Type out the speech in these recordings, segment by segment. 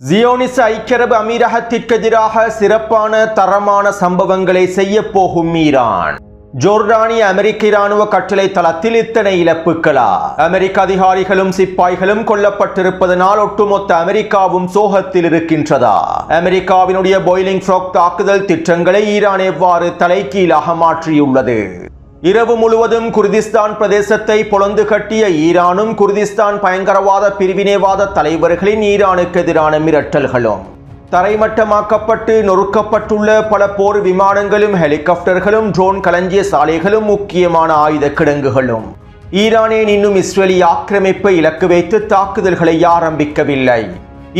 ஜியோனிச ஐக்கிய அரபு அமீரகத்திற்கு எதிராக சிறப்பான தரமான சம்பவங்களை செய்ய போகும் ஈரான். ஜோர்டானிய அமெரிக்க இராணுவ கட்டளை தளத்தில் இத்தனை இழப்புகளா? அமெரிக்க அதிகாரிகளும் சிப்பாய்களும் கொல்லப்பட்டிருப்பதனால் ஒட்டுமொத்த அமெரிக்காவும் சோகத்தில் இருக்கின்றதா? அமெரிக்காவினுடைய பாய்லிங் ஃப்ராக் தாக்குதல் திட்டங்களை ஈரான் எவ்வாறு தலைகீழாக மாற்றியுள்ளது? இரவு முழுவதும் குர்திஸ்தான் பிரதேசத்தை பொளந்து கட்டிய ஈரானும் குர்திஸ்தான் பயங்கரவாத பிரிவினைவாத தலைவர்களின் ஈரானுக்கு எதிரான மிரட்டல்களும், தரைமட்டமாக்கப்பட்டு நொறுக்கப்பட்டுள்ள பல போர் விமானங்களும் ஹெலிகாப்டர்களும் ட்ரோன் களஞ்சிய சாலைகளும் முக்கியமான ஆயுத கிடங்குகளும், ஈரானின் இன்னும் இஸ்ரேலி ஆக்கிரமிப்பை இலக்கு வைத்து தாக்குதல்களை ஆரம்பிக்கவில்லை.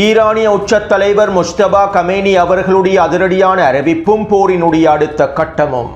ஈரானிய உச்ச தலைவர் முஜ்தபா கமேனி அவர்களுடைய அதிரடியான அறிவிப்பும் போரினுடைய அடுத்த கட்டமும்.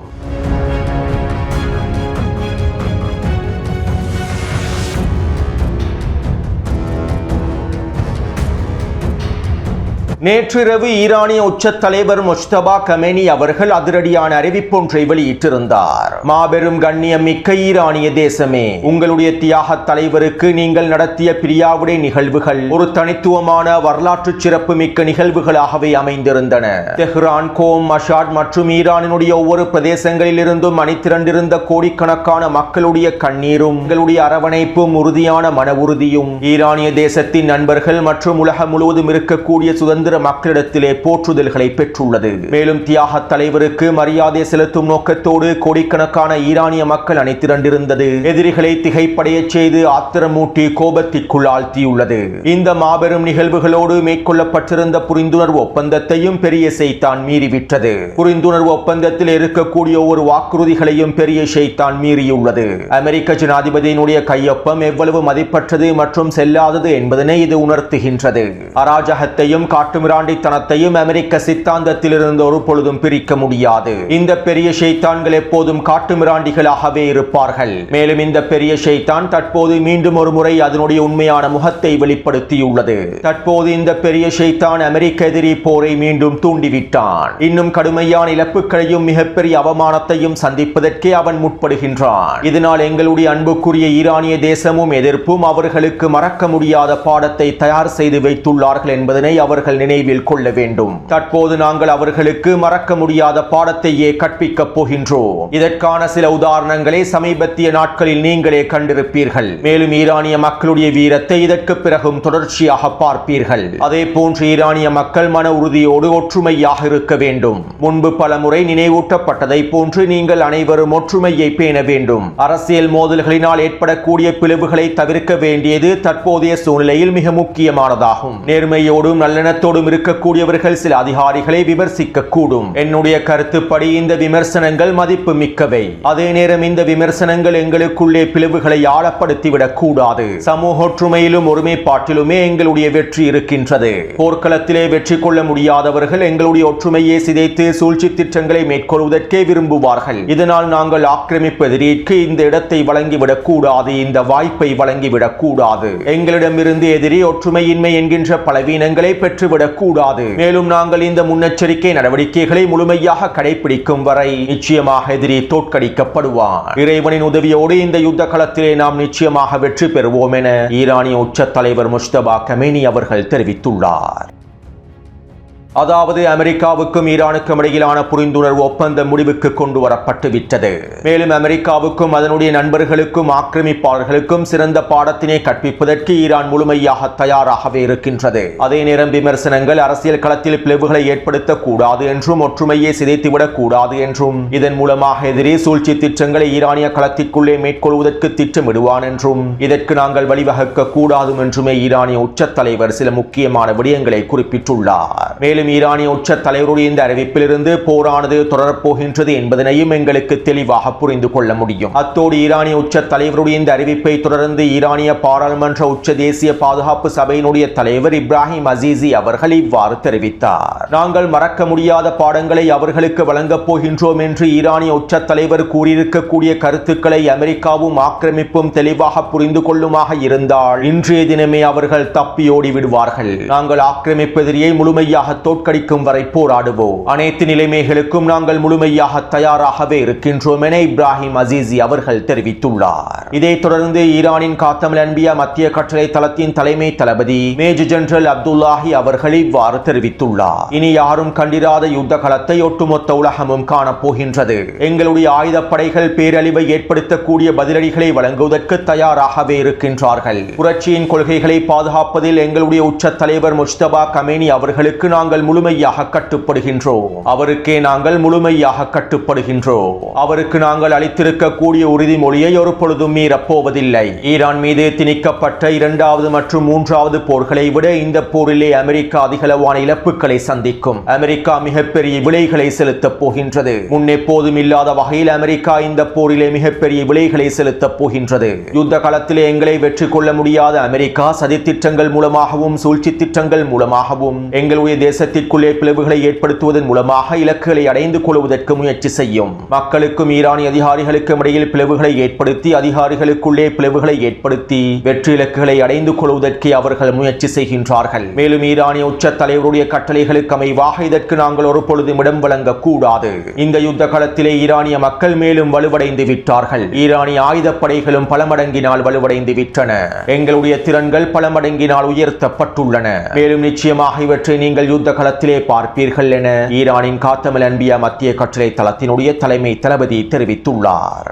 நேற்றிரவு ஈரானிய உச்ச தலைவர் முஜ்தபா கமேனி அவர்கள் அதிரடியான அறிவிப்பொன்றை வெளியிட்டிருந்தார். மாபெரும் கண்ணியம் மிக்க ஈரானிய தேசமே, உங்களுடைய தியாக தலைவருக்கு நீங்கள் நடத்திய பிரியாவுடை நிகழ்வுகள் ஒரு தனித்துவமான வரலாற்று சிறப்பு மிக்க நிகழ்வுகளாகவே அமைந்திருந்தன. தெஹ்ரான், கோம், மஷாட் மற்றும் ஈரானினுடைய ஒவ்வொரு பிரதேசங்களில் இருந்தும் அணிதிரண்டிருந்த கோடிக்கணக்கான மக்களுடைய கண்ணீரும் உங்களுடைய அரவணைப்பும் உறுதியான மன உறுதியும் ஈரானிய தேசத்தின் நண்பர்கள் மற்றும் உலகம் முழுவதும் இருக்கக்கூடிய சுதந்திர மக்களிடத்திலே போற்றுதல்களை பெற்றுள்ளது. மேலும் தியாக தலைவருக்கு மரியாதை செலுத்தும் நோக்கத்தோடு கோடிக்கணக்கான ஈரானிய மக்கள் அணிதிரண்டிருந்தது எதிரிகளை திகைப்படைய செய்து ஆத்திரமூட்டி கோபத்திற்குள் ஆழ்த்தியுள்ளது. இந்த மாபெரும் நிகழ்வுகளோடு மேற்கொள்ளப்பட்டிருந்த புரிந்துணர்வு ஒப்பந்தத்தையும் பெரிய ஷைத்தான் மீறிவிட்டது. புரிந்துணர்வு ஒப்பந்தத்தில் இருக்கக்கூடிய ஒவ்வொரு வாக்குறுதிகளையும் பெரிய ஷைத்தான் மீறியுள்ளது. அமெரிக்க ஜனாதிபதியினுடைய கையொப்பம் எவ்வளவு மதிப்பற்றது மற்றும் செல்லாதது என்பதனை இது உணர்த்துகின்றது. அராஜகத்தையும் காட்டுமிராண்டித்தனத்தையும் அமெரிக்க சித்தாந்தத்திலிருந்து ஒரு பொழுதும் பிரிக்க முடியாது. இந்த பெரிய ஷைத்தான்கள் எப்போதும் காட்டுமிராண்டிகளாகவே இருப்பார்கள். மேலும் இந்த பெரிய ஷைத்தான் தற்போது மீண்டும் ஒரு முறை அதனுடைய உண்மையான முகத்தை வெளிப்படுத்தியுள்ளது. தற்போது இந்த பெரிய ஷைத்தான் அமெரிக்க எதிரி போரை மீண்டும் தூண்டிவிட்டான். இன்னும் கடுமையான இழப்புகளையும் மிகப்பெரிய அவமானத்தையும் சந்திப்பதற்கே அவன் முற்படுகின்றான். இதனால் எங்களுடைய அன்புக்குரிய ஈரானிய தேசமும் எதிர்ப்பும் அவர்களுக்கு மறக்க முடியாத பாடத்தை தயார் செய்து வைத்துள்ளார்கள் என்பதனை அவர்கள் நினைவில் கொள்ள வேண்டும். தற்போது நாங்கள் அவர்களுக்கு மறக்க முடியாத பாடத்தையே கற்பிக்கப் போகின்றோம். இதற்கான சில உதாரணங்களை சமீபத்திய நாட்களில் நீங்களே கண்டிருப்பீர்கள். மேலும் ஈரானிய மக்களுடைய வீரத்தை இதற்கு பிறகும் தொடர்ச்சியாக பார்ப்பீர்கள். அதே போன்று ஈரானிய மக்கள் மன உறுதியோடு ஒற்றுமையாக இருக்க வேண்டும். முன்பு பல முறை நினைவூட்டப்பட்டதை போன்று நீங்கள் அனைவரும் ஒற்றுமையை பேண வேண்டும். அரசியல் மோதல்களினால் ஏற்படக்கூடிய பிளவுகளை தவிர்க்க வேண்டியது தற்போதைய சூழ்நிலையில் மிக முக்கியமானதாகும். நேர்மையோடும் நல்லெண்ணத்தோடும் இருக்கக்கூடியவர்கள் சில அதிகாரிகளை விமர்சிக்க கூடும். என்னுடைய கருத்துப்படி இந்த விமர்சனங்கள் மதிப்பு மிக்கவை. அதே நேரம் இந்த விமர்சனங்கள் எங்களுக்குள்ளே பிளவுகளை ஆழப்படுத்திவிடக் கூடாது. சமூக ஒற்றுமையிலும் ஒருமைப்பாட்டிலுமே எங்களுடைய வெற்றி இருக்கின்றது. போர்க்களத்திலே வெற்றி கொள்ள முடியாதவர்கள் எங்களுடைய ஒற்றுமையை சிதைத்து சூழ்ச்சி திட்டங்களை மேற்கொள்வதற்கே விரும்புவார்கள். இதனால் நாங்கள் ஆக்கிரமிப்பு எதிரிக்கு இந்த இடத்தை வழங்கிவிடக் கூடாது, இந்த வாய்ப்பை வழங்கிவிடக் கூடாது. எங்களிடமிருந்து எதிரி ஒற்றுமையின்மை என்கின்ற பலவீனங்களை பெற்றுவிடக் கூடாது. மேலும் நாங்கள் இந்த முன்னெச்சரிக்கை நடவடிக்கைகளை முழுமையாக கடைபிடிக்கும் வரை நிச்சயமாக எதிரி தோற்கடிக்கப்படுவான். இறைவனின் உதவியோடு இந்த யுத்த களத்திலே நாம் நிச்சயமாக வெற்றி பெறுவோம் என ஈரானிய உச்ச தலைவர் முஜ்தபா கமேனி அவர்கள் தெரிவித்துள்ளார். அதாவது அமெரிக்காவுக்கும் ஈரானுக்கும் இடையிலான புரிந்துணர்வு ஒப்பந்தம் முடிவுக்கு கொண்டு வரப்பட்டு விட்டது. மேலும் அமெரிக்காவுக்கும் அதனுடைய நண்பர்களுக்கும் ஆக்கிரமிப்பாளர்களுக்கும் சிறந்த பாடத்தினை கற்பிப்பதற்கு ஈரான் முழுமையாக தயாராகவே இருக்கின்றது. அதே நேரம் விமர்சனங்கள் அரசியல் களத்தில் பிளவுகளை ஏற்படுத்தக்கூடாது என்றும் ஒற்றுமையை சிதைத்துவிடக் கூடாது என்றும் இதன் மூலமாக எதிரே சூழ்ச்சி திட்டங்களை ஈரானிய களத்திற்குள்ளே மேற்கொள்வதற்கு திட்டமிடுவான் என்றும் இதற்கு நாங்கள் வழிவகுக்க கூடாது என்றுமே ஈரானிய உச்ச தலைவர் சில முக்கியமான விடயங்களை குறிப்பிட்டுள்ளார். மேலும் ஈரானிய உச்ச தலைவருடைய இந்த அறிவிப்பிலிருந்து போரானது தொடரப்போகின்றது என்பதனையும் எங்களுக்கு தெளிவாக புரிந்து கொள்ள முடியும். அத்தோடு ஈரானிய உச்ச தலைவருடைய இந்த அறிவிப்பை தொடர்ந்து ஈரானிய பாராளுமன்ற உச்ச தேசிய பாதுகாப்பு சபையினுடைய தலைவர் இப்ராஹிம் அசீசி அவர்கள் இவ்வாறு தெரிவித்தார். நாங்கள் மறக்க முடியாத பாடங்களை அவர்களுக்கு வழங்கப் போகின்றோம் என்று ஈரானிய உச்ச தலைவர் கூறியிருக்கக்கூடிய கருத்துக்களை அமெரிக்காவும் ஆக்கிரமிப்பும் தெளிவாக புரிந்து கொள்ளுமாக இருந்தால் இன்றைய தினமே அவர்கள் தப்பியோடி விடுவார்கள். நாங்கள் ஆக்கிரமிப்பு எதிரியை முழுமையாக தோற்கடிக்கும் வரை போராடுவோம். அனைத்து நிலைமைகளுக்கும் நாங்கள் முழுமையாக தயாராகவே இருக்கின்றோம் என இப்ராஹிம் அசீசி அவர்கள் தெரிவித்துள்ளார். இதைத் தொடர்ந்து ஈரானின் காத்தமல் அன்பியா மத்திய கட்டளை தளத்தின் தலைமை தளபதி மேஜர் ஜெனரல் அப்துல்லாஹி அவர்கள் இவ்வாறு தெரிவித்துள்ளார். இனி யாரும் கண்டிராத யுத்த களத்தை ஒட்டுமொத்த உலகமும் காணப்போகின்றது. எங்களுடைய ஆயுதப்படைகள் பேரழிவை ஏற்படுத்தக்கூடிய பதிலடிகளை வழங்குவதற்கு தயாராகவே இருக்கின்றார்கள். புரட்சியின் கொள்கைகளை பாதுகாப்பதில் எங்களுடைய உச்ச தலைவர் முஜ்தபா கமேனி அவர்களுக்கு நாங்கள் முழுமையாக கட்டுப்படுகின்றோம். அவருக்கே நாங்கள் முழுமையாக கட்டுப்படுகின்றோம். அவருக்கு நாங்கள் அளித்திருக்கக்கூடிய உறுதிமொழியை ஒரு பொழுதும் மீறப்போவதில்லை. ஈரான் மீது திணிக்கப்பட்ட இரண்டாவது மற்றும் மூன்றாவது போர்களை விட இந்த போரிலே அமெரிக்கா அதிகளவான இழப்புகளை சந்திக்கும். அமெரிக்கா மிகப்பெரிய விலைகளை செலுத்தப் போகின்றது. முன்னெப்போதும் இல்லாத வகையில் அமெரிக்கா இந்த போரிலே மிகப்பெரிய விலைகளை செலுத்தப் போகின்றது. யுத்த களத்திலே எங்களை வெற்றி கொள்ள முடியாத அமெரிக்கா சதித்திட்டங்கள் மூலமாகவும் சூழ்ச்சி திட்டங்கள் மூலமாகவும் எங்களுடைய தேசத்திற்குள்ளே பிளவுகளை ஏற்படுத்துவதன் மூலமாக இலக்குகளை அடைந்து கொள்வதற்கு முயற்சி செய்யும். மக்களுக்கும் ஈரானிய அதிகாரிகளுக்கும் இடையில் பிளவுகளை ஏற்படுத்தி அதிகாரிகளுக்குள்ளே பிளவுகளை ஏற்படுத்தி வெற்றி இலக்குகளை அடைந்து கொள்வதற்கு அவர்கள் முயற்சி செய்கின்றார்கள். மேலும் ஈரானிய உச்ச தலைவருடைய கட்டளைகளுக்கு அமைவாக இதற்கு நாங்கள் ஒரு பொழுதும் இடம் வழங்க கூடாது. இந்த யுத்த களத்திலே ஈரானிய மக்கள் மேலும் வலுவடைந்து விட்டார்கள். ஈரானிய ஆயுதப்படைகளும் பல மடங்கினால் வலுவடைந்து விட்டன. எங்களுடைய திறன்கள் பல மடங்கினால் உயர்த்தப்பட்டுள்ளன. மேலும் நிச்சயமாக இவற்றை நீங்கள் யுத்த களத்திலே பார்ப்பீர்கள் என ஈரானின் காத்தமல் அன்பியா மத்திய கட்டளை தளத்தினுடைய தலைமை தளபதி தெரிவித்துள்ளார்.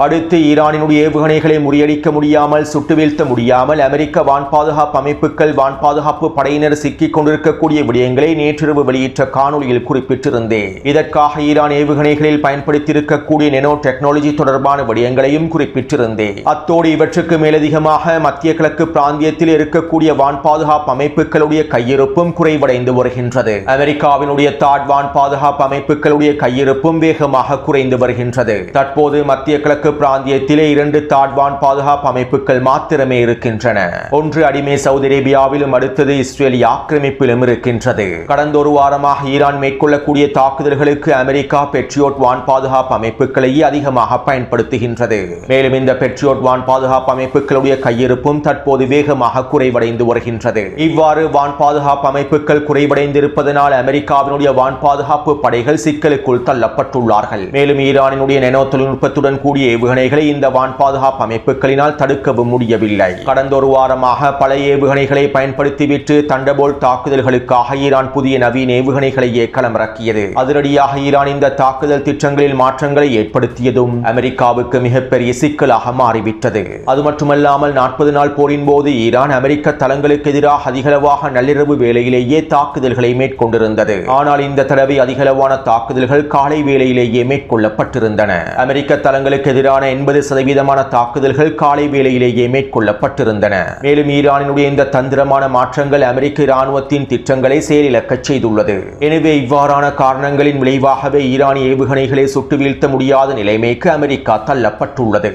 அடுத்து ஈரானினுடைய ஏவுகணைகளை முறியடிக்க முடியாமல் சுட்டு வீழ்த்த முடியாமல் அமெரிக்க வான் பாதுகாப்பு அமைப்புகள் வான் பாதுகாப்பு படையினர் சிக்கிக் கொண்டிருக்கக்கூடிய விடயங்களை நேற்றிரவு வெளியிட்ட காணொலியில் குறிப்பிட்டிருந்தேன். இதற்காக ஈரான் ஏவுகணைகளில் பயன்படுத்தியிருக்கக்கூடிய நெனோ டெக்னாலஜி தொடர்பான விடயங்களையும் குறிப்பிட்டிருந்தேன். அத்தோடு இவற்றுக்கு மேலதிகமாக மத்திய கிழக்கு பிராந்தியத்தில் இருக்கக்கூடிய வான் பாதுகாப்பு அமைப்புகளுடைய கையிருப்பும் குறைவடைந்து வருகின்றது. அமெரிக்காவினுடைய தாட் வான் பாதுகாப்பு அமைப்புகளுடைய கையிருப்பும் வேகமாக குறைந்து வருகின்றது. தற்போது மத்திய கிழக்கு பிராந்தியத்திலே 2 தாட்வான் பாதுகாப்பு அமைப்புகள் மாத்திரமே இருக்கின்றன. ஒன்று அடிமை சவுதி அரேபியாவிலும் அடுத்தது இஸ்ரேலிய ஆக்கிரமிப்பிலும் இருக்கின்றது. கடந்த ஒரு வாரமாக ஈரான் மேற்கொள்ளக்கூடிய தாக்குதல்களுக்கு அமெரிக்கா பெட்ரியோட் வான் பாதுகாப்பு அமைப்புகளையே அதிகமாக பயன்படுத்துகின்றது. மேலும் இந்த பெட்ரியோட் வான் பாதுகாப்பு அமைப்புகளுடைய கையிருப்பும் தற்போது வேகமாக குறைவடைந்து வருகின்றது. இவ்வாறு வான் பாதுகாப்பு அமைப்புகள் குறைவடைந்திருப்பதனால் அமெரிக்காவினுடைய வான் பாதுகாப்பு படைகள் சிக்கலுக்குள் தள்ளப்பட்டுள்ளார்கள். மேலும் ஈரானினுடைய நெனோ தொழில்நுட்பத்துடன் கூடிய ஏவுகணைகளை இந்த வான் பாதுகாப்பு அமைப்புகளினால் தடுக்கவும் முடியவில்லை. கடந்த ஒரு வாரமாக பல ஏவுகணைகளை பயன்படுத்திவிட்டு தண்டர்போல்ட் தாக்குதல்களுக்காக ஈரான் புதிய நவீன ஏவுகணைகளையே களமிறக்கியது. அதிரடியாக ஈரான் இந்த தாக்குதல் திட்டங்களில் மாற்றங்களை ஏற்படுத்தியதும் அமெரிக்காவுக்கு மிகப்பெரிய சிக்கலாக மாறிவிட்டது. அது மட்டுமல்லாமல் 40 நாள் போரின் போது ஈரான் அமெரிக்க தளங்களுக்கு எதிராக அதிகளவாக நள்ளிரவு வேளையிலேயே தாக்குதல்களை மேற்கொண்டிருந்தது. ஆனால் இந்த தடவை அதிகளவான தாக்குதல்கள் காலை வேளையிலேயே மேற்கொள்ளப்பட்டிருந்தன. அமெரிக்க தளங்களுக்கு எதிரான 80% தாக்குதல்கள் காலை வேளையிலேயே மேற்கொள்ளப்பட்டிருந்தன. மேலும் ஈரானினுடைய இந்த தந்திரமான மாற்றங்கள் அமெரிக்க இராணுவத்தின் திட்டங்களை செயலிழக்கச் செய்துள்ளது. எனவே இவ்வாறான காரணங்களின் விளைவாகவே ஈரானிய ஏவுகணைகளை சுட்டு வீழ்த்த முடியாத நிலைமைக்கு அமெரிக்கா தள்ளப்பட்டுள்ளது.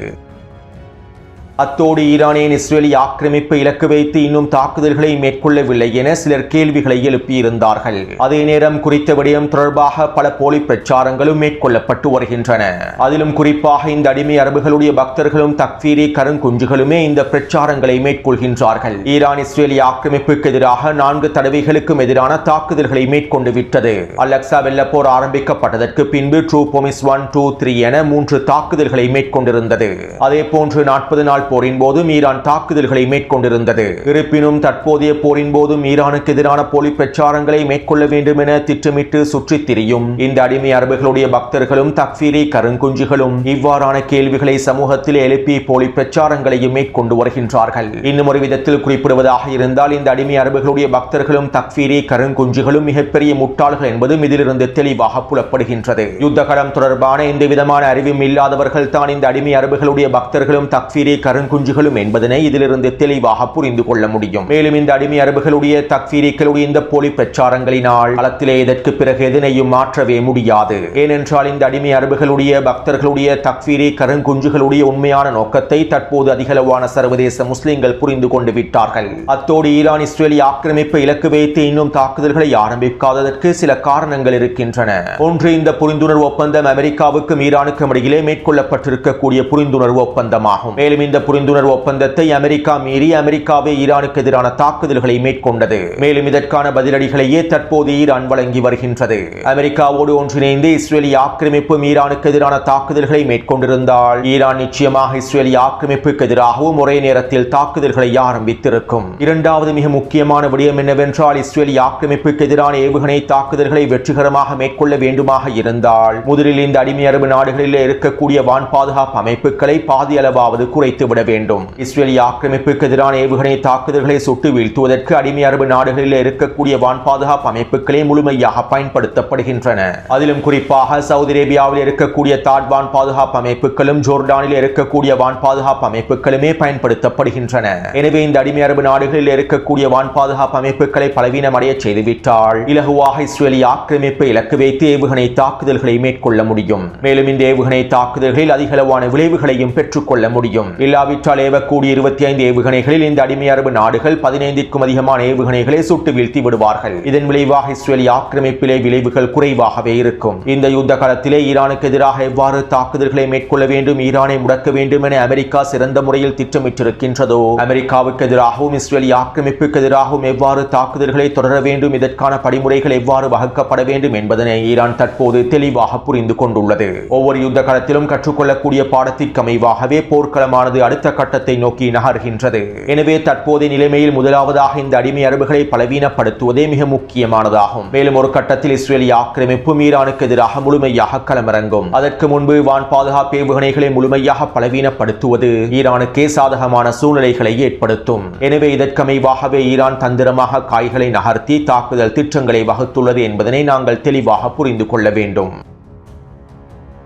அத்தோடு ஈரானின் இஸ்ரேலிய ஆக்கிரமிப்பை இலக்கு வைத்து இன்னும் தாக்குதல்களை மேற்கொள்ளவில்லை என சிலர் கேள்விகளை எழுப்பியிருந்தார்கள். அதே நேரம் குறித்த விடயம் தொடர்பாக பல போலி பிரச்சாரங்களும் மேற்கொள்ளப்பட்டு வருகின்றன. அதிலும் குறிப்பாக இந்த அடிமை அரபுகளுடைய பக்தர்களும் தக்ஃபீரி கருங்குஞ்சுகளுமே இந்த பிரச்சாரங்களை மேற்கொள்கின்றார்கள். ஈரான் இஸ்ரேலிய ஆக்கிரமிப்புக்கு எதிராக 4 தடவைகளுக்கும் எதிரான தாக்குதல்களை மேற்கொண்டு விட்டது. அல்-அக்ஸா வெள்ளப்போர் ஆரம்பிக்கப்பட்டதற்கு பின்பு ட்ரூ பொமிஸ் 1, 2, 3 என 3 தாக்குதல்களை மேற்கொண்டிருந்தது. அதே போன்று 40 நாள் போரின் போதும் ஈரான் தாக்குதல்களை மேற்கொண்டிருந்தது. இருப்பினும் தற்போதைய போரின் போதும் ஈரானுக்கு எதிரான போலி பிரச்சாரங்களை மேற்கொள்ள வேண்டும் என திட்டமிட்டு சுற்றித் திரியும் இந்த அடிமை அரபுகளுடைய பக்தர்களும் தக்ஃபீரி கருங்குஞ்சுகளும் இவ்வாறான கேள்விகளை சமூகத்தில் எழுப்பி போலி பிரச்சாரங்களையும் மேற்கொண்டு வருகின்றார்கள். இன்னும் ஒரு விதத்தில் குறிப்பிடுவதாக இருந்தால் இந்த அடிமை அரபுகளுடைய பக்தர்களும் தக்ஃபீரி கருங்குஞ்சுகளும் மிகப்பெரிய முட்டாள்கள் என்பதும் இதிலிருந்து தெளிவாக புலப்படுகின்றது. யுத்த களம் தொடர்பான எந்த விதமான அறிவும் இல்லாதவர்கள் தான் இந்த அடிமை அரபுகளுடைய பக்தர்களும் தக்ஃபீரி கருங்குஞ்சுகளும் என்பதனை இதிலிருந்து தெளிவாக புரிந்து கொள்ள முடியும். மேலும் இந்த அடிமை அரபுகளுடைய தக்ஃபீரிகளுடைய இந்த போலி பிரச்சாரங்களினால் களத்திலே இதற்கு பிறகு எதனையும் மாற்றவே முடியாது. ஏனென்றால் இந்த அடிமை அரபுகளுடைய பக்தர்களுடைய தக்ஃபீரி கருங்குஞ்சுகளுடைய உண்மையான நோக்கத்தை தற்போது அதிகளவான சர்வதேச முஸ்லிம்கள் புரிந்து கொண்டு விட்டார்கள். அத்தோடு ஈரான் இஸ்ரேலிய ஆக்கிரமிப்பை இலக்கு வைத்து இன்னும் தாக்குதல்களை ஆரம்பிக்காததற்கு சில காரணங்கள் இருக்கின்றன. ஒன்று, இந்த புரிந்துணர்வு ஒப்பந்தம் அமெரிக்காவுக்கும் ஈரானுக்கும் இடையிலே மேற்கொள்ளப்பட்டிருக்கக்கூடிய புரிந்துணர்வு ஒப்பந்தமாகும். மேலும் இந்த புரிந்துணர்வு ஒப்பந்தத்தை அமெரிக்கா மீறி அமெரிக்காவே ஈரானுக்கு எதிரான தாக்குதல்களை மேற்கொண்டது. மேலும் இதற்கான பதிலடிகளையே தற்போது ஈரான் வழங்கி வருகின்றது. அமெரிக்காவோடு ஒன்றிணைந்து இஸ்ரேலிய ஆக்கிரமிப்பும் ஈரானுக்கு எதிரான தாக்குதல்களை மேற்கொண்டிருந்தால் ஈரான் நிச்சயமாக இஸ்ரேலிய ஆக்கிரமிப்புக்கு எதிராகவும் ஒரே நேரத்தில் தாக்குதல்களை ஆரம்பித்திருக்கும். இரண்டாவது மிக முக்கியமான விடயம் என்னவென்றால் இஸ்ரேலிய ஆக்கிரமிப்புக்கு எதிரான ஏவுகணை தாக்குதல்களை வெற்றிகரமாக மேற்கொள்ள வேண்டுமாக இருந்தால் முதலில் இந்த அடிமை அரபு நாடுகளில் இருக்கக்கூடிய வான் பாதுகாப்பு அமைப்புகளை பாதி அளவாவது குறைத்து விட வேண்டும். இஸ்ரேலிய ஆக்கிரமிப்புக்கு எதிரான ஏவுகணை தாக்குதல்களை சுட்டு வீழ்த்துவதற்கு அடிமை அரபு நாடுகளில் இருக்கக்கூடிய வான் பாதுகாப்பு அமைப்புகளே முழுமையாக பயன்படுத்தப்படுகின்றன. அதிலும் குறிப்பாக சவுதி அரேபியாவில் இருக்கக்கூடிய தாட் வான் பாதுகாப்பு அமைப்புகளும் ஜோர்டானில் இருக்கக்கூடிய வான் பாதுகாப்பு அமைப்புகளுமே பயன்படுத்தப்படுகின்றன. எனவே இந்த அடிமை அரபு நாடுகளில் இருக்கக்கூடிய வான் பாதுகாப்பு அமைப்புகளை பலவீனமடைய செய்துவிட்டால் இலகுவாக இஸ்ரேலிய ஆக்கிரமிப்பை இலக்கு வைத்து ஏவுகணை தாக்குதல்களை மேற்கொள்ள முடியும். மேலும் இந்த ஏவுகணை தாக்குதல்களில் அதிகளவான விளைவுகளையும் பெற்றுக்கொள்ள முடியும். இல்லாவிட்டால் ஏவக்கூடிய 25 ஏவுகணைகளில் இந்த அடிமை அரபு நாடுகள் 15க்கும் அதிகமான ஏவுகணைகளை சுட்டு வீழ்த்தி விடுவார்கள். இதன் விளைவாக இஸ்ரேலிய ஆக்கிரமிப்பிலே விளைவுகள் குறைவாகவே இருக்கும். இந்த யுத்த காலத்திலே ஈரானுக்கு எதிராக எவ்வாறு தாக்குதல்களை மேற்கொள்ள வேண்டும், ஈரானை முடக்க வேண்டும் என அமெரிக்கா சிறந்த முறையில் திட்டமிட்டிருக்கின்றதோ அமெரிக்காவுக்கு எதிராகவும் இஸ்ரேலிய ஆக்கிரமிப்புக்கு எதிராகவும் எவ்வாறு தாக்குதல்களை தொடர வேண்டும், இதற்கான படிமுறைகள் எவ்வாறு வகுக்கப்பட வேண்டும் என்பதனை ஈரான் தற்போது தெளிவாக புரிந்து கொண்டுள்ளது. ஒவ்வொரு யுத்த காலத்திலும் கற்றுக்கொள்ளக்கூடிய பாடத்திற்கு அமைவாகவே போர்க்களமானது அடுத்த கட்டத்தை நோக்கி நகர்கின்றது. எனவே தற்போதைய நிலைமையில் முதலாவதாக இந்த அடிமை அரபுகளை பலவீனப்படுத்துவதே மிக முக்கியமானதாகும். மேலும் ஒரு கட்டத்தில் இஸ்ரேலிய ஆக்கிரமிப்பு ஈரானுக்கு எதிராக முழுமையாக களமிறங்கும். அதற்கு முன்பு வான் பாதுகாப்பு ஏவுகணைகளை முழுமையாக பலவீனப்படுத்துவது ஈரானுக்கே சாதகமான சூழ்நிலைகளை ஏற்படுத்தும். எனவே இதற்கமைவாகவே ஈரான் தந்திரமாக காய்களை நகர்த்தி தாக்குதல் திட்டங்களை வகுத்துள்ளது என்பதனை நாங்கள் தெளிவாக புரிந்து கொள்ள வேண்டும்.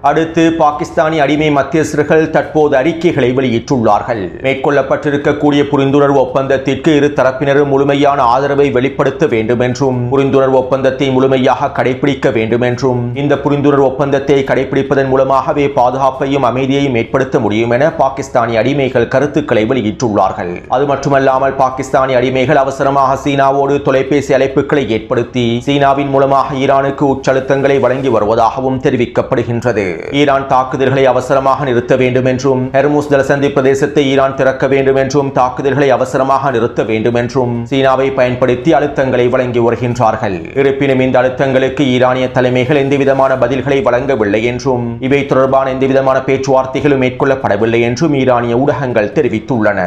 அடுத்து பாகிஸ்தானி அடிமை மத்தியஸ்தர்கள் தற்போது அறிக்கைகளை வெளியிட்டுள்ளார்கள். மேற்கொள்ளப்பட்டிருக்கக்கூடிய புரிந்துணர்வு ஒப்பந்தத்திற்கு இரு தரப்பினரும் முழுமையான ஆதரவை வெளிப்படுத்த வேண்டும் என்றும் புரிந்துணர்வு ஒப்பந்தத்தை முழுமையாக கடைபிடிக்க வேண்டும் என்றும் இந்த புரிந்துணர்வு ஒப்பந்தத்தை கடைபிடிப்பதன் மூலமாகவே பாதுகாப்பையும் அமைதியையும் ஏற்படுத்த முடியும் என பாகிஸ்தானி அடிமைகள் கருத்துக்களை வெளியிட்டுள்ளார்கள். அது மட்டுமல்லாமல் பாகிஸ்தானி அடிமைகள் அவசரமாக சீனாவோடு தொலைபேசி அழைப்புகளை ஏற்படுத்தி சீனாவின் மூலமாக ஈரானுக்கு உச்சழுத்தங்களை வழங்கி வருவதாகவும் தெரிவிக்கப்படுகின்றது. ஈரான் தாக்குதல்களை அவசரமாக நிறுத்த வேண்டும் என்றும் ஹெர்முஸ் ஜலசந்தி பிரதேசத்தை ஈரான் திறக்க வேண்டும் என்றும் தாக்குதல்களை அவசரமாக நிறுத்த வேண்டும் என்றும் சீனாவை பயன்படுத்தி அழுத்தங்களை வழங்கி வருகின்றார்கள். இருப்பினும் இந்த அழுத்தங்களுக்கு ஈரானிய தலைமைகள் எந்தவிதமான பதில்களை வழங்கவில்லை என்றும் இவை தொடர்பான எந்தவிதமான பேச்சுவார்த்தைகளும் மேற்கொள்ளப்படவில்லை என்றும் ஈரானிய ஊடகங்கள் தெரிவித்துள்ளன.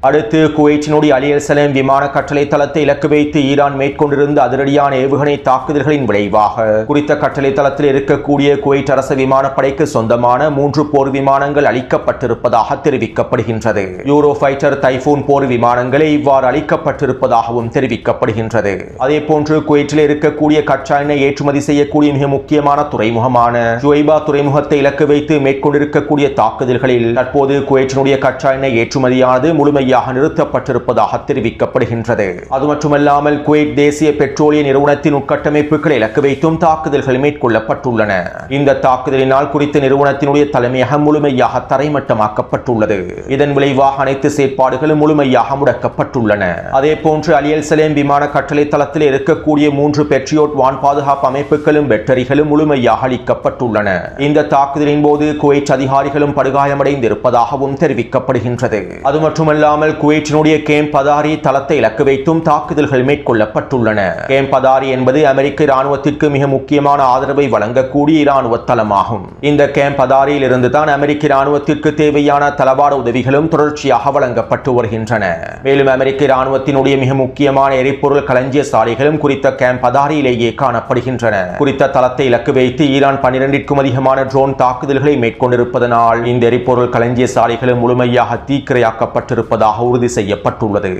அடுத்து குவைத்தினுடைய அலி அல் சலேம் விமான கட்டளை தளத்தை இலக்கு வைத்து ஈரான் மேற்கொண்டிருந்த அதிரடியான ஏவுகணை தாக்குதல்களின் விளைவாக குறித்த கட்டளை தளத்தில் இருக்கக்கூடிய குவைத் அரசு விமானப்படைக்கு சொந்தமான 3 போர் விமானங்கள் அளிக்கப்பட்டிருப்பதாக தெரிவிக்கப்படுகின்றது. யூரோ ஃபைட்டர் டைபூன் போர் விமானங்களே இவ்வாறு அளிக்கப்பட்டிருப்பதாகவும் தெரிவிக்கப்படுகின்றது. அதே போன்று குவைத்தில் இருக்கக்கூடிய கச்சா எண்ணெய் ஏற்றுமதி செய்யக்கூடிய மிக முக்கியமான துறைமுகமான ஜுவைபா துறைமுகத்தை இலக்கு வைத்து மேற்கொண்டிருக்கக்கூடிய தாக்குதல்களில் தற்போது குவைத்தினுடைய கச்சா எண்ணெய் ஏற்றுமதியானது முழுமை நிறுத்தப்பட்டிருப்பதாக தெரிவிக்கப்படுகின்றது. அது மட்டுமல்லாமல் குவைத் தேசிய பெட்ரோலிய நிறுவனத்தின் உட்கட்டமைப்புகளை இலக்கு வைத்தும் தாக்குதல்கள் மேற்கொள்ளப்பட்டுள்ளன. இந்த தாக்குதலினால் குறித்த நிறுவனத்தினுடைய தலைமையகம் முழுமையாக தரைமட்டமாக்கப்பட்டுள்ளது. இதன் விளைவாக அனைத்து செயற்பாடுகளும் முழுமையாக முடக்கப்பட்டுள்ளன. அதே போன்று அலி அல் சலேம் விமான கட்டளை தளத்தில் இருக்கக்கூடிய 3 பெட்ரியோட் வான் பாதுகாப்பு அமைப்புகளும் பேட்டரிகளும் முழுமையாக அளிக்கப்பட்டுள்ளன. இந்த தாக்குதலின் போது குவைத் அதிகாரிகளும் படுகாயமடைந்திருப்பதாகவும் தெரிவிக்கப்படுகின்றது. அது மட்டுமல்லாமல் குவைத்தினுடைய கேம்ப் பதாரி தளத்தை இலக்கு வைத்தும் தாக்குதல்கள் மேற்கொள்ளப்பட்டுள்ளன. கேம்ப் பதாரி என்பது அமெரிக்க இராணுவத்திற்கு மிக முக்கியமான ஆதரவை வழங்கக்கூடிய இராணுவ தளமாகும். இந்த கேம்ப் பதாரியில் இருந்துதான் அமெரிக்க இராணுவத்திற்கு தேவையான தளவாட உதவிகளும் தொடர்ச்சியாக வழங்கப்பட்டு வருகின்றன. மேலும் அமெரிக்க இராணுவத்தினுடைய மிக முக்கியமான எரிபொருள் களஞ்சிய சாலைகளும் குறித்த கேம்ப் பதாரியிலேயே காணப்படுகின்றன. குறித்த தளத்தை இலக்கு வைத்து ஈரான் 12க்கும் அதிகமான ட்ரோன் தாக்குதல்களை மேற்கொண்டிருப்பதனால் இந்த எரிபொருள் களஞ்சிய சாலைகளும் முழுமையாக தீக்கிரையாக்கப்பட்டிருப்பதாக உறுதி செய்யப்பட்டுள்ளது.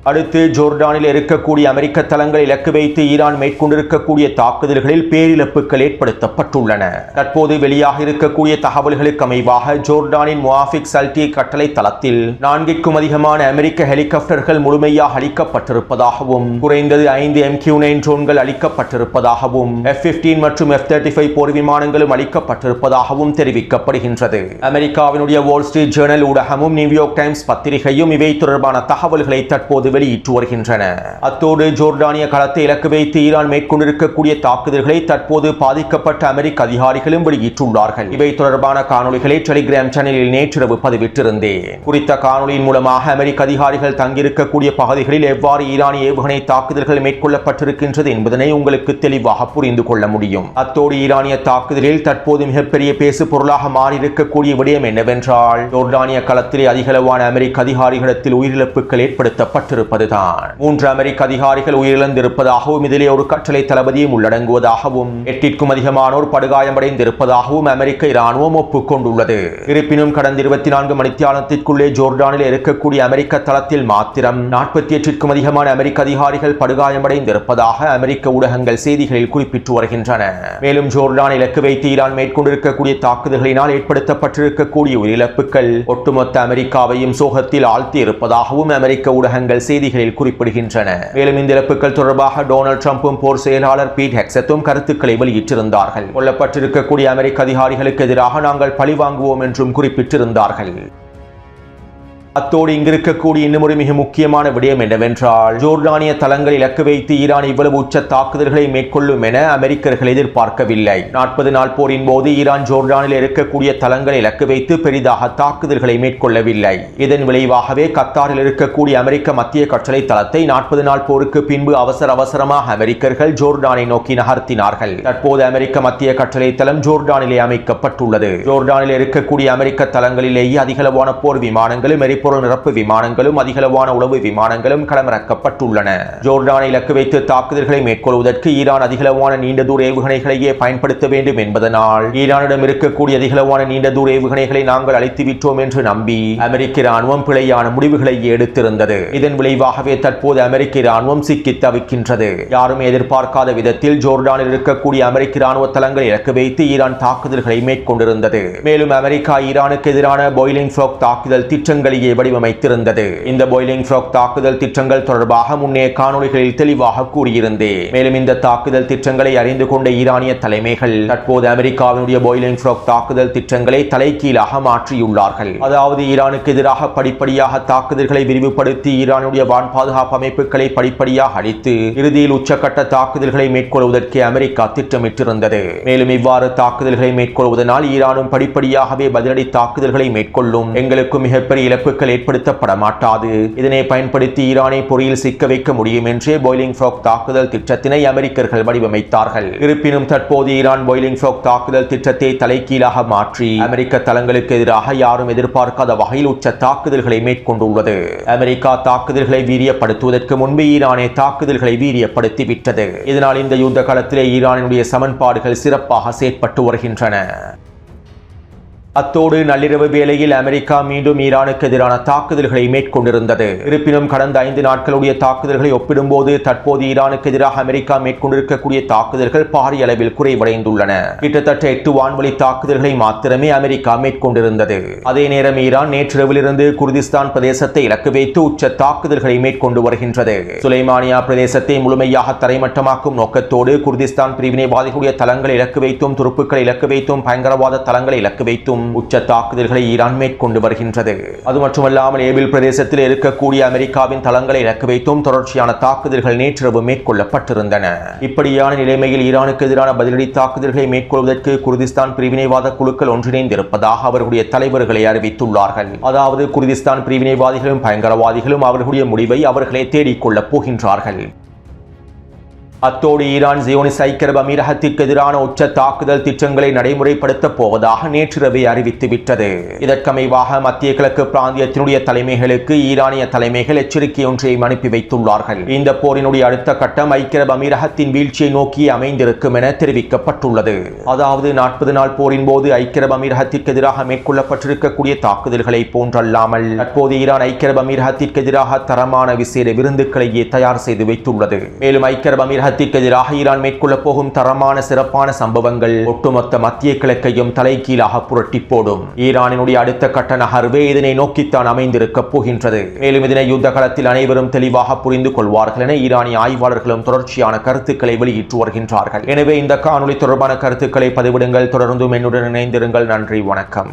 அடுத்து ஜோர்டானில் இருக்கக்கூடிய அமெரிக்க தளங்களை இலக்கு வைத்து ஈரான் மேற்கொண்டிருக்கக்கூடிய தாக்குதல்களில் பேரிழப்புகள் ஏற்படுத்தப்பட்டுள்ளன. தற்போது வெளியாக இருக்கக்கூடிய தகவல்களுக்கு அமைவாக ஜோர்டானின் முவாஃபிக் சல்டி கட்டளை தளத்தில் 4க்கும் அதிகமான அமெரிக்க ஹெலிகாப்டர்கள் முழுமையாக அளிக்கப்பட்டிருப்பதாகவும் குறைந்தது 5 MQ-9 ட்ரோன்கள் அளிக்கப்பட்டிருப்பதாகவும் F-15 மற்றும் F-35 போர் விமானங்களும் அளிக்கப்பட்டிருப்பதாகவும் தெரிவிக்கப்படுகின்றது. அமெரிக்காவினுடைய வால் ஸ்ட்ரீட் ஜேர்னல் ஊடகமும் நியூயார்க் டைம்ஸ் பத்திரிகையும் இவை தொடர்பான தகவல்களை தற்போது தற்போது வெளியிட்டு வருகின்றன. அத்தோடு ஜோர்டானிய களத்தை இலக்கு வைத்து ஈரான் மேற்கொண்டிருக்கக்கூடிய தாக்குதல்களை தற்போது பாதிக்கப்பட்ட அமெரிக்க அதிகாரிகளும் வெளியிட்டுள்ளார்கள். இவை தொடர்பான காணொலிகளை டெலிகிராம் சேனலில் நேற்றிரவு பதிவிட்டிருந்தேன். குறித்த காணொலியின் மூலமாக அமெரிக்க அதிகாரிகள் தங்கியிருக்கக்கூடிய பகுதிகளில் எவ்வாறு ஈரானிய ஏவுகணை தாக்குதல்கள் மேற்கொள்ளப்பட்டிருக்கின்றது என்பதனை உங்களுக்கு தெளிவாக புரிந்து கொள்ள முடியும். அத்தோடு ஈரானிய தாக்குதலில் தற்போது மிகப்பெரிய பேசு பொருளாக மாறியிருக்கக்கூடிய விடயம் என்னவென்றால் ஜோர்டானிய களத்திலே அதிகளவான அமெரிக்க அதிகாரிகளிடத்தில் உயிரிழப்புகள் ஏற்படுத்தப்பட்டிருப்பதுதான். 3 அமெரிக்க அதிகாரிகள் உயிரிழந்திருப்பதாகவும் இதிலே ஒரு கட்டளை தளபதியும் உள்ளடங்குவதாகவும் 8க்கும் அதிகமானோர் படுகாயமடைந்திருப்பதாகவும் அமெரிக்க இராணுவம் ஒப்புக்கொண்டுள்ளது. இருப்பினும் கடந்த 24 மணித்தியாலத்திற்குள்ளே ஜோர்டானில் இருக்கக்கூடிய அமெரிக்க தளத்தில் மாத்திரம் 48க்கும் அதிகமான அமெரிக்க அதிகாரிகள் படுகாயமடைந்திருப்பதாக அமெரிக்க ஊடகங்கள் செய்திகளில் குறிப்பிட்டு வருகின்றன. மேலும் ஜோர்டான் இலக்கு வைத்து ஈரான் மேற்கொண்டிருக்கக்கூடிய தாக்குதல்களினால் ஏற்படுத்தப்பட்டிருக்கக்கூடிய உயிரிழப்புகள் ஒட்டுமொத்த அமெரிக்காவையும் சோகத்தில் ஆழ்த்தி இருப்பதாகவும் அமெரிக்க ஊடகங்கள் செய்திகளில் குறிப்பிடுகின்றன. மேலும் இந்த இழப்புகள் தொடர்பாக டொனால்ட் ட்ரம்பும் போர் செயலாளர் பீட் ஹெக்ஸத்தும் கருத்துக்களை வெளியிட்டிருந்தார்கள். கொல்லப்பட்டிருக்கக்கூடிய அமெரிக்க அதிகாரிகளுக்கு எதிராக நாங்கள் பழிவாங்குவோம் என்றும் குறிப்பிட்டிருந்தார்கள். அத்தோடு இங்கிருக்கக்கூடிய இன்னும் மிக முக்கியமான விடயம் என்னவென்றால் ஜோர்டானிய தளங்கள் இலக்கு வைத்து ஈரான் இவ்வளவு உச்ச தாக்குதல்களை மேற்கொள்ளும் என அமெரிக்கர்கள் எதிர்பார்க்கவில்லை. 40 நாள் போரின் போது ஈரான் ஜோர்டானில் இருக்கக்கூடிய தளங்களை இலக்கு வைத்து பெரிதாக தாக்குதல்களை மேற்கொள்ளவில்லை. இதன் விளைவாகவே கத்தாரில் இருக்கக்கூடிய அமெரிக்க மத்திய கட்டளை தளத்தை 40 நாள் போருக்கு பின்பு அவசரமாக அமெரிக்கர்கள் ஜோர்டானை நோக்கி நகர்த்தினார்கள். தற்போது அமெரிக்க மத்திய கட்டளை தளம் ஜோர்டானிலே அமைக்கப்பட்டுள்ளது. ஜோர்டானில் இருக்கக்கூடிய அமெரிக்க தளங்களிலேயே அதிகளவான போர் விமானங்களும் பொருள் நிரப்பு விமானங்களும் அதிகளவான உளவு விமானங்களும் களமிறக்கப்பட்டுள்ளன. ஜோர்டானை இலக்கு வைத்து தாக்குதல்களை மேற்கொள்வதற்கு ஈரான் அதிகளவான நீண்ட தூர ஏவுகணைகளையே பயன்படுத்த வேண்டும் என்பதனால் ஈரானிடம் இருக்கக்கூடிய அதிகளவான நீண்ட தூர ஏவுகணைகளை நாங்கள் அழித்து விட்டோம் என்று நம்பி அமெரிக்க இராணுவம் பிழையான முடிவுகளை எடுத்திருந்தது. இதன் விளைவாகவே தற்போது அமெரிக்க இராணுவம் சிக்கி தவிக்கின்றது. யாரும் எதிர்பார்க்காத விதத்தில் ஜோர்டானில் இருக்கக்கூடிய அமெரிக்க இராணுவ தளங்களை இலக்கு வைத்து ஈரான் தாக்குதல்களை மேற்கொண்டிருந்தது. மேலும் அமெரிக்கா ஈரானுக்கு எதிரான பாய்லிங் ஃப்ராக் தாக்குதல் திட்டங்களையே வடிவமைத்திருந்தது. இந்த பாய்லிங் ஃப்ராக் தாக்குதல் திட்டங்கள் தொடர்பாக முன்னே காணொளிகளில் தெளிவாக கூறியிருந்தேன். மேலும் இந்த தாக்குதல் திட்டங்களை அறிந்து கொண்ட ஈரானிய தலைமைகள் தற்போது அமெரிக்காவினுடைய பாய்லிங் ஃப்ராக் தாக்குதல் திட்டங்களை தலைகீழாக மாற்றியுள்ளார்கள். அதாவது ஈரானுக்கு எதிராக படிப்படியாக தாக்குதல்களை விரிவுபடுத்தி ஈரானுடைய வான் பாதுகாப்பு அமைப்புகளை படிப்படியாக அழித்து இறுதியில் உச்சக்கட்ட தாக்குதல்களை மேற்கொள்வதற்கு அமெரிக்கா திட்டமிட்டிருந்தது. மேலும் இவ்வாறு தாக்குதல்களை மேற்கொள்வதனால் ஈரானும் படிப்படியாகவே பதிலடி தாக்குதல்களை மேற்கொள்ளும். எங்களுக்கு மிகப்பெரிய இழப்புகள் ஏற்படுத்தப்பட மாட்டாது. இதனை பயன்படுத்தி ஈரானை பொறியில் சிக்க வைக்க முடியும் என்றே பாய்லிங் ஃப்ராக் தாக்குதல் திட்டத்தினை அமெரிக்கர்கள் வடிவமைத்தார்கள். இருப்பினும் தற்போது ஈரான் பாய்லிங் ஃப்ராக் தாக்குதல் திட்டத்தை தலைகீழாக மாற்றி அமெரிக்க தளங்களுக்கு எதிராக யாரும் எதிர்பார்க்காத வகையில் உச்ச தாக்குதல்களை மேற்கொண்டுள்ளது. அமெரிக்கா தாக்குதல்களை வீரியப்படுத்துவதற்கு முன்பு ஈரானை தாக்குதல்களை வீரியப்படுத்திவிட்டது. இதனால் இந்த யுத்த காலத்திலே ஈரானுடைய சமன்பாடுகள் சிறப்பாக செயற்பட்டு வருகின்றன. அத்தோடு நள்ளிரவு வேளையில் அமெரிக்கா மீண்டும் ஈரானுக்கு எதிரான தாக்குதல்களை மேற்கொண்டிருந்தது. இருப்பினும் கடந்த 5 நாட்களுடைய தாக்குதல்களை ஒப்பிடும்போது தற்போது ஈரானுக்கு எதிராக அமெரிக்கா மேற்கொண்டிருக்கக்கூடிய தாக்குதல்கள் பாரிய அளவில் குறைவடைந்துள்ளன. கிட்டத்தட்ட 8 வான்வழி தாக்குதல்களை மாத்திரமே அமெரிக்கா மேற்கொண்டிருந்தது. அதே நேரம் ஈரான் நேற்றிரவிலிருந்து குர்திஸ்தான் பிரதேசத்தை இலக்கு வைத்து உச்ச தாக்குதல்களை மேற்கொண்டு வருகின்றது. சுலைமானியா பிரதேசத்தை முழுமையாக தரைமட்டமாக்கும் நோக்கத்தோடு குர்திஸ்தான் பிரிவினைவாதிகளுடைய தளங்களை இலக்கு வைத்தும் துருப்புக்களை இலக்கு வைத்தும் பயங்கரவாத தளங்களை இலக்கு வைத்தும் உச்ச தாக்குதல்களை ஈரான் மேற்கொண்டு வருகின்றது. அது மட்டுமல்லாமல் ஏபில் பிரதேசத்தில் இருக்கக்கூடிய அமெரிக்காவின் தளங்களை இலக்கு வைத்தும் தொடர்ச்சியான தாக்குதல்கள் நேற்றிரவு மேற்கொள்ளப்பட்டிருந்தன. இப்படியான நிலைமையில் ஈரானுக்கு எதிரான பதிலடி தாக்குதல்களை மேற்கொள்வதற்கு குர்திஸ்தான் பிரிவினைவாத குழுக்கள் ஒன்றிணைந்திருப்பதாக அவர்களுடைய தலைவர்களை அறிவித்துள்ளார்கள். அதாவது குர்திஸ்தான் பிரிவினைவாதிகளும் பயங்கரவாதிகளும் அவர்களுடைய முடிவை அவர்களே தேடிக்கொள்ளப் போகின்றார்கள். அத்தோடு ஈரான் ஜியோனிஸ்ட் ஐக்கிய அரபு அமீரகத்திற்கு எதிரான உச்ச தாக்குதல் திட்டங்களை நடைமுறைப்படுத்தப் போவதாக நேற்றிரவே அறிவித்துவிட்டது. இதற்கமைவாக மத்திய கிழக்கு பிராந்தியத்தினுடைய தலைமைகளுக்கு ஈரானிய தலைமைகள் எச்சரிக்கை ஒன்றையும் அனுப்பி வைத்துள்ளார்கள். இந்த போரினுடைய அடுத்த கட்டம் ஐக்கிய அரபு அமீரகத்தின் வீழ்ச்சியை நோக்கி அமைந்திருக்கும் என தெரிவிக்கப்பட்டுள்ளது. அதாவது 40 நாள் போரின் போது ஐக்கிய அரபு அமீரகத்திற்கு எதிராக மேற்கொள்ளப்பட்டிருக்கக்கூடிய தாக்குதல்களை போன்றல்லாமல் தற்போது ஈரான் ஐக்கிய அரபு அமீரகத்திற்கு எதிராக தரமான விசேட விருந்துகளையே தயார் செய்து வைத்துள்ளது. மேலும் ஐக்கிய அரபு அமீரகத்திற்கு எதிராக ஈரான் மேற்கொள்ளப் போகும் தரமான சிறப்பான சம்பவங்கள் ஒட்டுமொத்த மத்திய கிழக்கையும் தலைகீழாக புரட்டி போடும். ஈரானினுடைய அடுத்த கட்ட நகர்வே இதனை நோக்கித்தான் அமைந்திருக்கப் போகின்றது. மேலும் இதனை யுத்த களத்தில் அனைவரும் தெளிவாக புரிந்து கொள்வார்கள் என ஈரானிய ஆய்வாளர்களும் தொடர்ச்சியான கருத்துக்களை வெளியிட்டு வருகின்றார்கள். எனவே இந்த காணொளி தொடர்பான கருத்துக்களை பதிவிடுங்கள். தொடர்ந்தும் என்னுடன் இணைந்திருங்கள். நன்றி, வணக்கம்.